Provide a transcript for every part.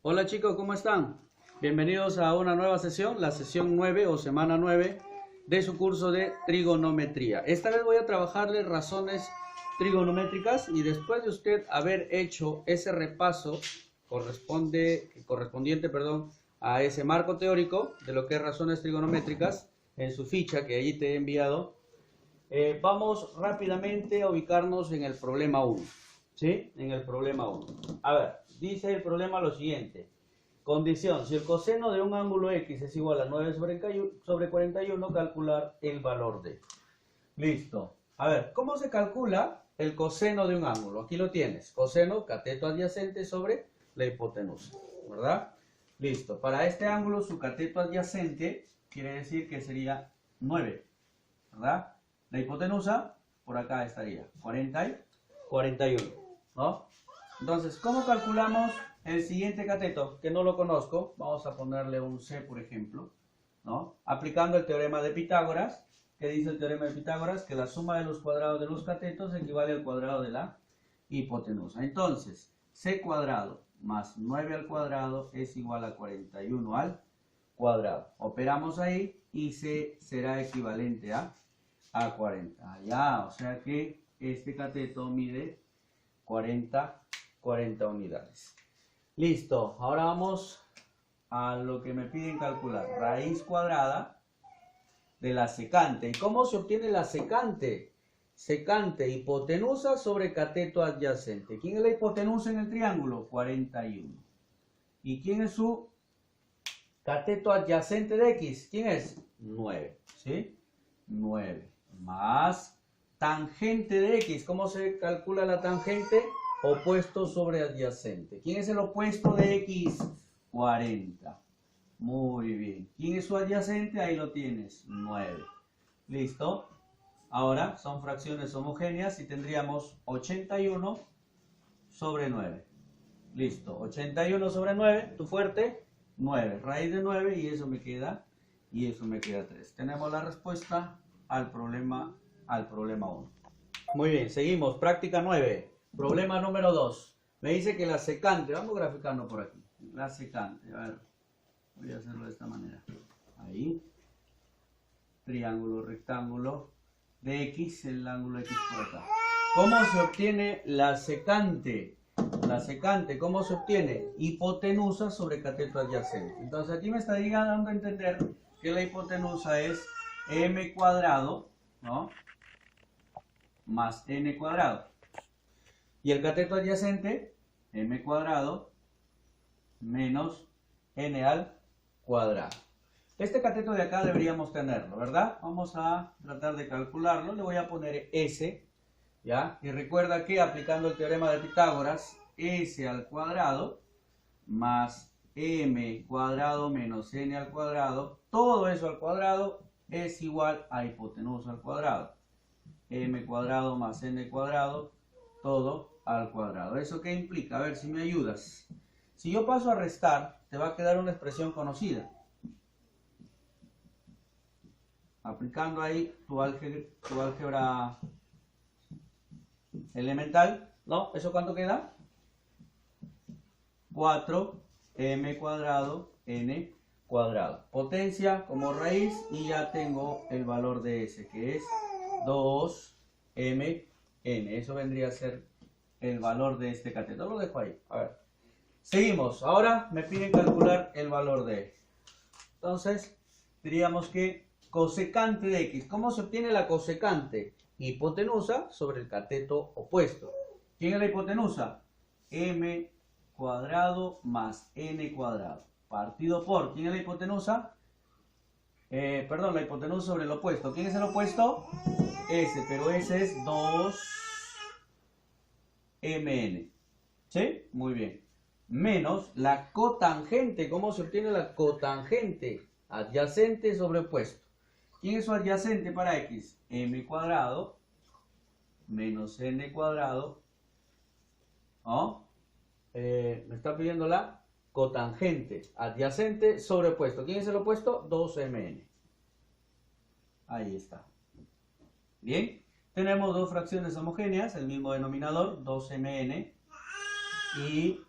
Hola chicos, ¿cómo están? Bienvenidos a una nueva sesión, la sesión 9 o semana 9 de su curso de trigonometría. Esta vez voy a trabajarles razones trigonométricas y después de usted haber hecho ese repaso correspondiente a ese marco teórico de lo que es razones trigonométricas en su ficha que allí te he enviado, vamos rápidamente a ubicarnos en el problema 1. ¿Sí? En el problema 1. A ver, dice el problema lo siguiente. Condición, si el coseno de un ángulo X es igual a 9 sobre 41, calcular el valor de. Listo. A ver, ¿cómo se calcula el coseno de un ángulo? Aquí lo tienes. Coseno, cateto adyacente sobre la hipotenusa, ¿verdad? Listo. Para este ángulo, su cateto adyacente quiere decir que sería 9, ¿verdad? La hipotenusa, por acá estaría 40 y 41, ¿no? Entonces, ¿cómo calculamos el siguiente cateto? Que no lo conozco, vamos a ponerle un C, por ejemplo, ¿no? Aplicando el teorema de Pitágoras. ¿Qué dice el teorema de Pitágoras? Que la suma de los cuadrados de los catetos equivale al cuadrado de la hipotenusa. Entonces, C cuadrado más 9 al cuadrado es igual a 41 al cuadrado. Operamos ahí y C será equivalente a 40. Ya, o sea que este cateto mide 40 unidades. Listo, ahora vamos a lo que me piden calcular. Raíz cuadrada de la secante. ¿Y cómo se obtiene la secante? Secante, hipotenusa sobre cateto adyacente. ¿Quién es la hipotenusa en el triángulo? 41. ¿Y quién es su cateto adyacente de X? ¿Quién es? 9. ¿Sí? 9 más tangente de X. ¿Cómo se calcula la tangente? Opuesto sobre adyacente. ¿Quién es el opuesto de X? 40. Muy bien. ¿Quién es su adyacente? Ahí lo tienes. 9. ¿Listo? Ahora son fracciones homogéneas y tendríamos 81 sobre 9. Listo. 81 sobre 9. Tu fuerte. 9. Raíz de 9 y eso me queda 3. Tenemos la respuesta al problema 1. Muy bien, seguimos. Práctica 9. Problema número 2. Me dice que la secante, vamos graficando por aquí. La secante, a ver, voy a hacerlo de esta manera. Ahí. Triángulo, rectángulo de X, el ángulo X por acá. ¿Cómo se obtiene la secante? La secante, ¿cómo se obtiene? Hipotenusa sobre cateto adyacente. Entonces aquí me está dando a entender que la hipotenusa es m cuadrado, ¿no? Más n cuadrado. Y el cateto adyacente, m cuadrado menos n al cuadrado. Este cateto de acá deberíamos tenerlo, ¿verdad? Vamos a tratar de calcularlo. Le voy a poner s, ¿ya? Y recuerda que aplicando el teorema de Pitágoras, s al cuadrado más m cuadrado menos n al cuadrado, todo eso al cuadrado es igual a hipotenusa al cuadrado. M cuadrado más n cuadrado, todo al cuadrado. ¿Eso qué implica? A ver si me ayudas. Si yo paso a restar, te va a quedar una expresión conocida. Aplicando ahí tu álgebra elemental, ¿no? ¿Eso cuánto queda? 4m cuadrado n cuadrado. Potencia como raíz y ya tengo el valor de s, que es 2mn. Eso vendría a ser el valor de este cateto. Lo dejo ahí. A ver. Seguimos. Ahora me piden calcular el valor de. Entonces, diríamos que cosecante de X. ¿Cómo se obtiene la cosecante? Hipotenusa sobre el cateto opuesto. ¿Quién es la hipotenusa? M cuadrado más n cuadrado. Partido por. ¿Quién es la hipotenusa? La hipotenusa sobre el opuesto. ¿Quién es el opuesto? S, pero S es 2mn. ¿Sí? Muy bien. Menos la cotangente. ¿Cómo se obtiene la cotangente? Adyacente sobre opuesto. ¿Quién es su adyacente para X? M cuadrado menos n cuadrado. ¿No? Me está pidiendo la cotangente. Adyacente sobre opuesto. ¿Quién es el opuesto? 2mn. Ahí está. Bien. Tenemos dos fracciones homogéneas, el mismo denominador, 2mn. Y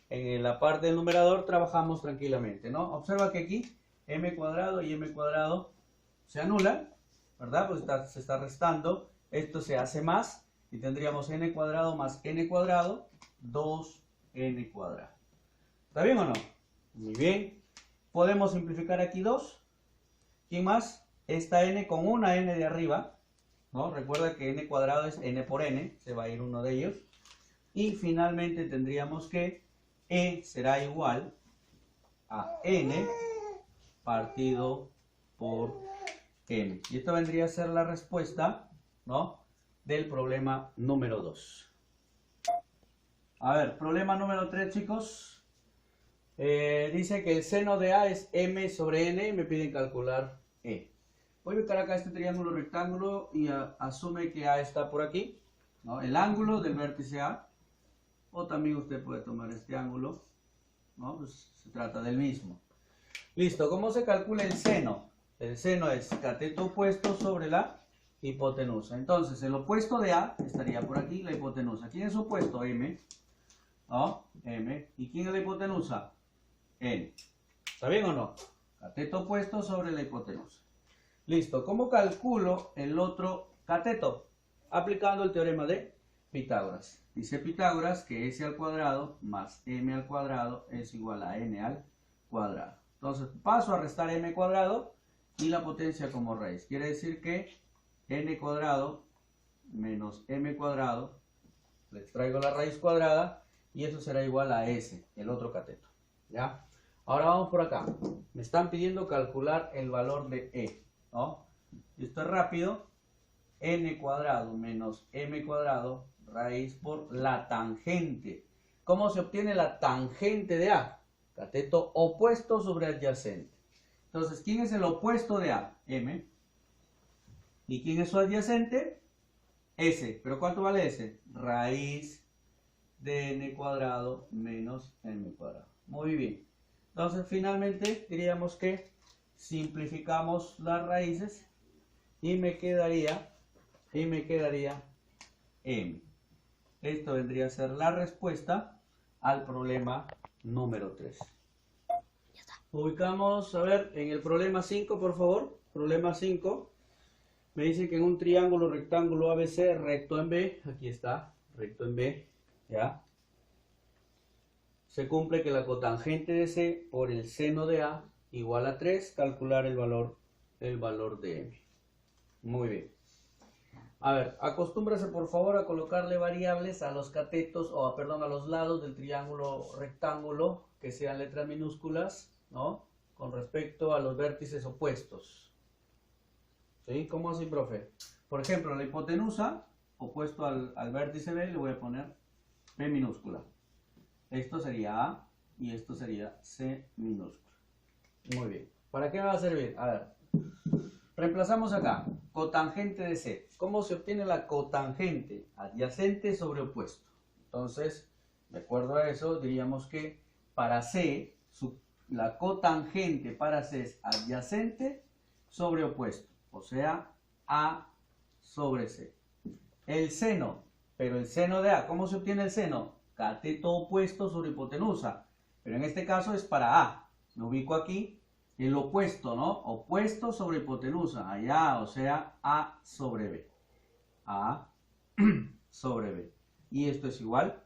en la parte del numerador trabajamos tranquilamente, ¿no? Observa que aquí m cuadrado y m cuadrado se anulan, ¿verdad? Pues se está restando, esto se hace más y tendríamos n cuadrado más n cuadrado, 2n cuadrado. ¿Está bien o no? Muy bien. Podemos simplificar aquí 2. ¿Quién más? Esta n con una n de arriba, ¿no? Recuerda que n cuadrado es n por n, se va a ir uno de ellos. Y finalmente tendríamos que e será igual a n partido por n. Y esto vendría a ser la respuesta, ¿no?, del problema número 2. A ver, problema número 3, chicos. Dice que el seno de A es m sobre n y me piden calcular e. Voy a ubicar acá este triángulo rectángulo y asume que A está por aquí, ¿no? El ángulo del vértice A, o también usted puede tomar este ángulo, ¿no? Pues se trata del mismo. Listo, ¿cómo se calcula el seno? El seno es cateto opuesto sobre la hipotenusa. Entonces, el opuesto de A estaría por aquí, la hipotenusa. ¿Quién es su opuesto? M, ¿no? M. ¿Y quién es la hipotenusa? N. ¿Está bien o no? Cateto opuesto sobre la hipotenusa. Listo, ¿cómo calculo el otro cateto? Aplicando el teorema de Pitágoras. Dice Pitágoras que s al cuadrado más m al cuadrado es igual a n al cuadrado. Entonces paso a restar m cuadrado y la potencia como raíz. Quiere decir que n cuadrado menos m cuadrado, le extraigo la raíz cuadrada y eso será igual a s, el otro cateto. ¿Ya? Ahora vamos por acá. Me están pidiendo calcular el valor de e, ¿no? Esto es rápido. N cuadrado menos m cuadrado raíz por la tangente. ¿Cómo se obtiene la tangente de A? Cateto opuesto sobre adyacente. Entonces, ¿quién es el opuesto de A? M. ¿Y quién es su adyacente? S. ¿Pero cuánto vale S? Raíz de n cuadrado menos m cuadrado. Muy bien. Entonces, finalmente diríamos que simplificamos las raíces y me quedaría m. Esto vendría a ser la respuesta al problema número 3. Ubicamos, a ver, en el problema 5, por favor. Problema 5. Me dice que en un triángulo rectángulo ABC recto en B, aquí está, recto en B, ¿ya? Se cumple que la cotangente de C por el seno de A igual a 3, calcular el valor de M. Muy bien. A ver, acostúmbrase por favor a colocarle variables a los catetos, a los lados del triángulo rectángulo, que sean letras minúsculas, ¿no? Con respecto a los vértices opuestos. ¿Sí? ¿Cómo así, profe? Por ejemplo, la hipotenusa, opuesto al vértice B, le voy a poner B minúscula. Esto sería A y esto sería C minúscula. Muy bien. ¿Para qué me va a servir? A ver. Reemplazamos acá, cotangente de C. ¿Cómo se obtiene la cotangente? Adyacente sobre opuesto. Entonces, de acuerdo a eso, diríamos que para C, la cotangente para C es adyacente sobre opuesto. O sea, A sobre C. El seno, pero el seno de A, ¿cómo se obtiene el seno? Cateto opuesto sobre hipotenusa. Pero en este caso es para A. Me ubico aquí. El opuesto, ¿no? Opuesto sobre hipotenusa. Allá, o sea, A sobre B. A sobre B. Y esto es igual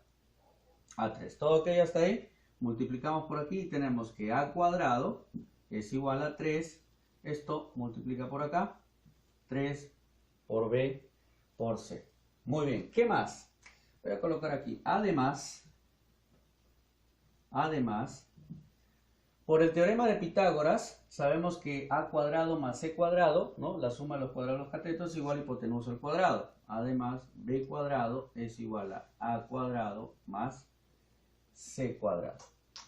a 3. ¿Todo ok hasta ahí? Multiplicamos por aquí y tenemos que A cuadrado es igual a 3. Esto multiplica por acá. 3 por B por C. Muy bien. ¿Qué más? Voy a colocar aquí. Además, por el teorema de Pitágoras, sabemos que a cuadrado más c cuadrado, ¿no? La suma de los cuadrados de los catetos es igual a hipotenusa al cuadrado. Además, b cuadrado es igual a cuadrado más c cuadrado.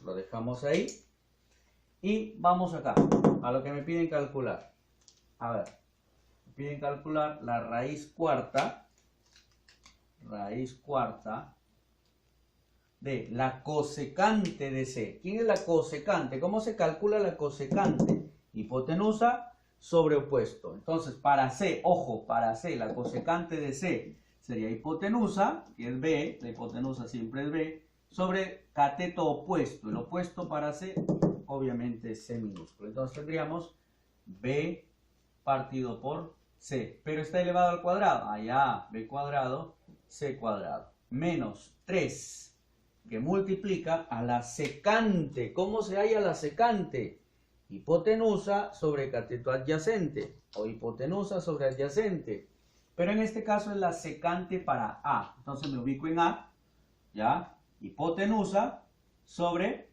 Lo dejamos ahí. Y vamos acá, a lo que me piden calcular. A ver, me piden calcular la raíz cuarta de la cosecante de C. ¿Quién es la cosecante? ¿Cómo se calcula la cosecante? Hipotenusa sobre opuesto. Entonces, para C, ojo, para C, la cosecante de C sería hipotenusa, que es B, la hipotenusa siempre es B, sobre cateto opuesto. El opuesto para C, obviamente, es C minúsculo. Entonces tendríamos B partido por C. Pero está elevado al cuadrado. Allá, B cuadrado, C cuadrado. Menos 3, que multiplica a la secante. ¿Cómo se halla la secante? Hipotenusa sobre cateto adyacente. O hipotenusa sobre adyacente. Pero en este caso es la secante para A. Entonces me ubico en A. ¿Ya? Hipotenusa sobre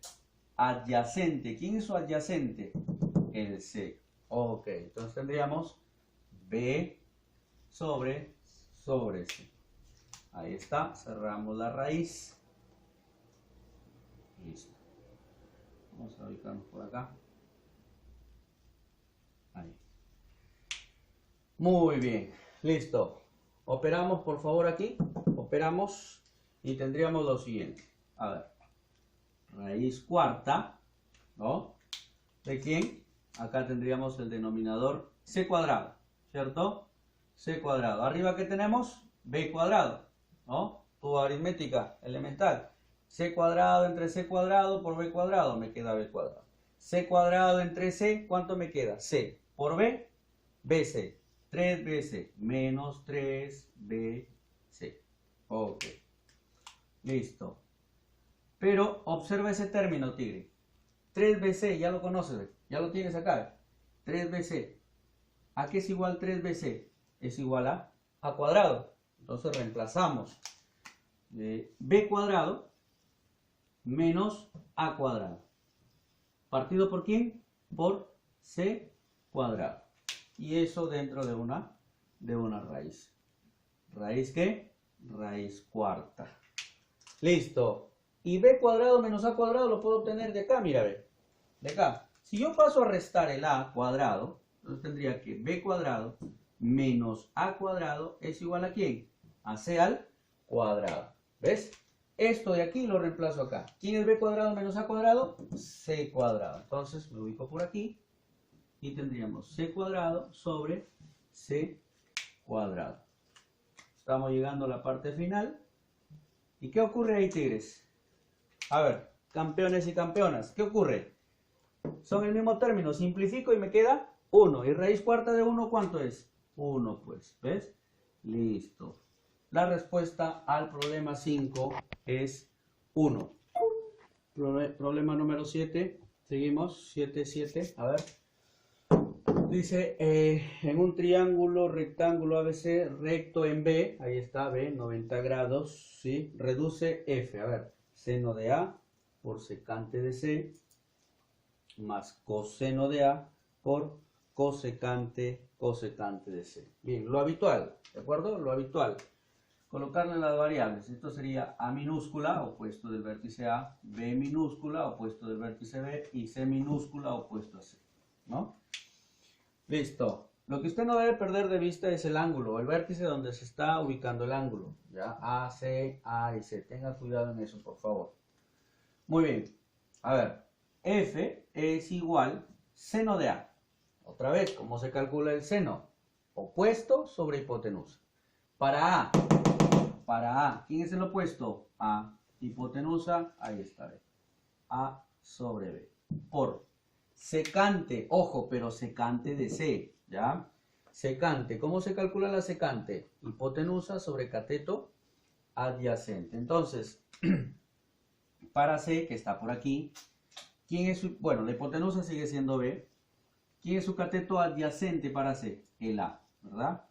adyacente. ¿Quién es su adyacente? El C. Ok, entonces tendríamos B sobre C. Ahí está, cerramos la raíz. Listo. Vamos a ubicarnos por acá. Ahí. Muy bien, listo. Operamos por favor aquí. Operamos y tendríamos lo siguiente. A ver. Raíz cuarta, ¿no? ¿De quién? Acá tendríamos el denominador C cuadrado, ¿cierto? C cuadrado. Arriba, ¿qué tenemos? B cuadrado, ¿no? Tu aritmética elemental. C cuadrado entre C cuadrado por B cuadrado, me queda B cuadrado. C cuadrado entre C, ¿cuánto me queda? C por B, BC. 3BC menos 3BC. Ok. Listo. Pero observa ese término, tigre. 3BC, ya lo conoces, ya lo tienes acá. 3BC. ¿A qué es igual 3BC? Es igual a cuadrado. Entonces reemplazamos B cuadrado menos A cuadrado. ¿Partido por quién? Por C cuadrado. Y eso dentro de una raíz. ¿Raíz qué? Raíz cuarta. Listo. Y B cuadrado menos A cuadrado lo puedo obtener de acá, mira, ve. De acá. Si yo paso a restar el A cuadrado, entonces tendría que B cuadrado menos A cuadrado es igual a ¿quién? A C al cuadrado. ¿Ves? Esto de aquí lo reemplazo acá. ¿Quién es B cuadrado menos A cuadrado? C cuadrado. Entonces me ubico por aquí y tendríamos C cuadrado sobre C cuadrado. Estamos llegando a la parte final. ¿Y qué ocurre ahí, tigres? A ver, campeones y campeonas, ¿qué ocurre? Son el mismo término, simplifico y me queda 1. ¿Y raíz cuarta de 1 cuánto es? 1, pues, ¿ves? Listo. La respuesta al problema 5 es 1. Problema número 7, seguimos, 7, a ver. Dice, en un triángulo rectángulo ABC recto en B, ahí está, B, 90 grados, ¿sí? Reduce F, a ver, seno de A por secante de C, más coseno de A por cosecante de C. Bien, lo habitual, ¿de acuerdo? Lo habitual. Colocarle las variables. Esto sería A minúscula, opuesto del vértice A, B minúscula, opuesto del vértice B, y C minúscula, opuesto a C, ¿no? Listo. Lo que usted no debe perder de vista es el ángulo, el vértice donde se está ubicando el ángulo. ¿Ya? A, C, A y C. Tenga cuidado en eso, por favor. Muy bien. A ver. F es igual seno de A. Otra vez, ¿cómo se calcula el seno? Opuesto sobre hipotenusa. Para A, ¿quién es el opuesto? A, hipotenusa, ahí está, B. A sobre B. Por secante, ojo, pero secante de C, ¿ya? Secante, ¿cómo se calcula la secante? Hipotenusa sobre cateto adyacente. Entonces, para C, que está por aquí, ¿quién es su, bueno, la hipotenusa sigue siendo B. ¿Quién es su cateto adyacente para C? El A, ¿verdad?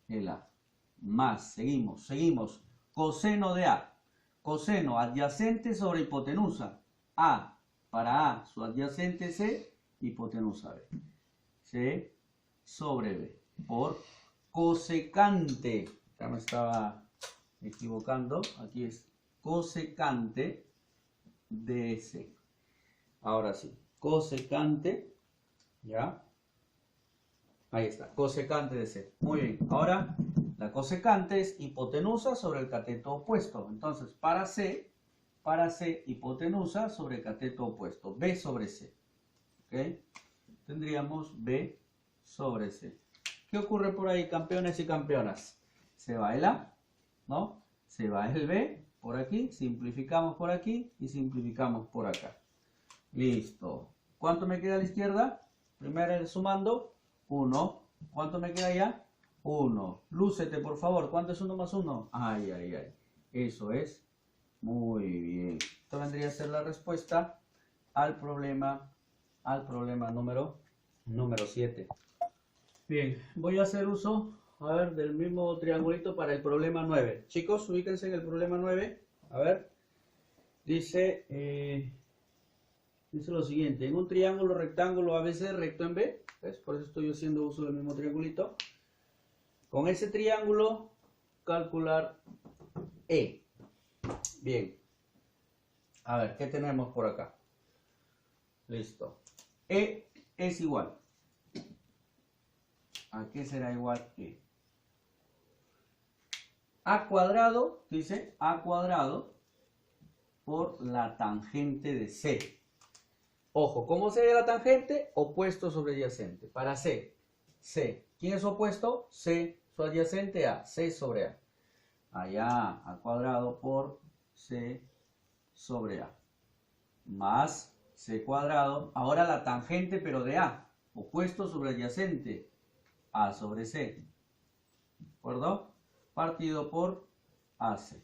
El A. Más, seguimos. Coseno de A. Coseno adyacente sobre hipotenusa. A, para A, su adyacente C, hipotenusa B. C sobre B. Por cosecante. Ya me estaba equivocando. Aquí es cosecante de C. Ahora sí. Cosecante. ¿Ya? Ahí está. Cosecante de C. Muy bien. Ahora, la cosecante es hipotenusa sobre el cateto opuesto. Entonces, para C, hipotenusa sobre cateto opuesto. B sobre C. ¿Ok? Tendríamos B sobre C. ¿Qué ocurre por ahí, campeones y campeonas? Se va el A, ¿no? Se va el B por aquí, simplificamos por aquí y simplificamos por acá. Listo. ¿Cuánto me queda a la izquierda? Primero sumando, 1. ¿Cuánto me queda allá? 1. Lúcete, por favor. ¿Cuánto es 1 más 1? Ay, ay, ay. Eso es. Muy bien. Esto vendría a ser la respuesta al problema número 7. Bien, voy a hacer uso, a ver, del mismo triangulito para el problema 9. Chicos, ubíquense en el problema 9. A ver, dice lo siguiente. En un triángulo rectángulo ABC recto en B, ¿ves? Por eso estoy haciendo uso del mismo triangulito. Con ese triángulo, calcular E. Bien. A ver, ¿qué tenemos por acá? Listo. E es igual. ¿A qué será igual E? A cuadrado, dice A cuadrado por la tangente de C. Ojo, ¿cómo sería la tangente? Opuesto sobre adyacente. Para C, ¿quién es opuesto? C, su adyacente a C sobre A. Allá, A cuadrado por C sobre A. Más C cuadrado. Ahora la tangente, pero de A. Opuesto sobre adyacente. A sobre C. ¿De acuerdo? Partido por AC.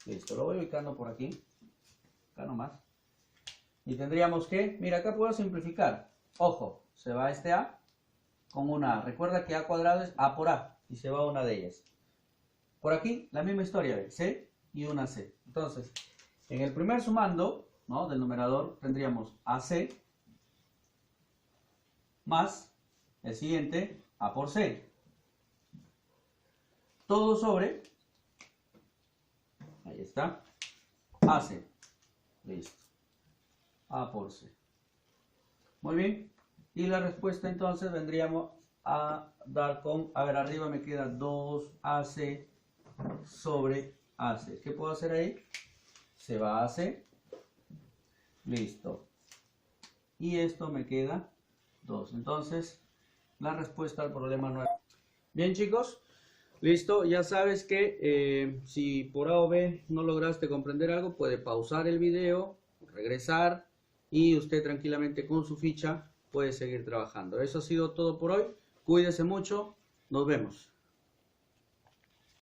Listo, lo voy ubicando por aquí. Acá nomás. Y tendríamos que, mira, acá puedo simplificar. Ojo, se va este A con una A. Recuerda que A cuadrado es A por A. Y se va una de ellas. Por aquí, la misma historia, ¿ve? C y una C. Entonces, en el primer sumando, ¿no?, del numerador, tendríamos AC más el siguiente, A por C. Todo sobre, ahí está, AC. Listo. A por C. Muy bien. Y la respuesta entonces vendríamos a dar con, a ver, arriba me queda 2AC sobre AC. ¿Qué puedo hacer ahí? Se va a AC. Listo. Y esto me queda 2. Entonces, la respuesta al problema 9. Bien, chicos. Listo. Ya sabes que si por A o B no lograste comprender algo, puede pausar el video, regresar y usted tranquilamente con su ficha puede seguir trabajando. Eso ha sido todo por hoy. Cuídese mucho. Nos vemos.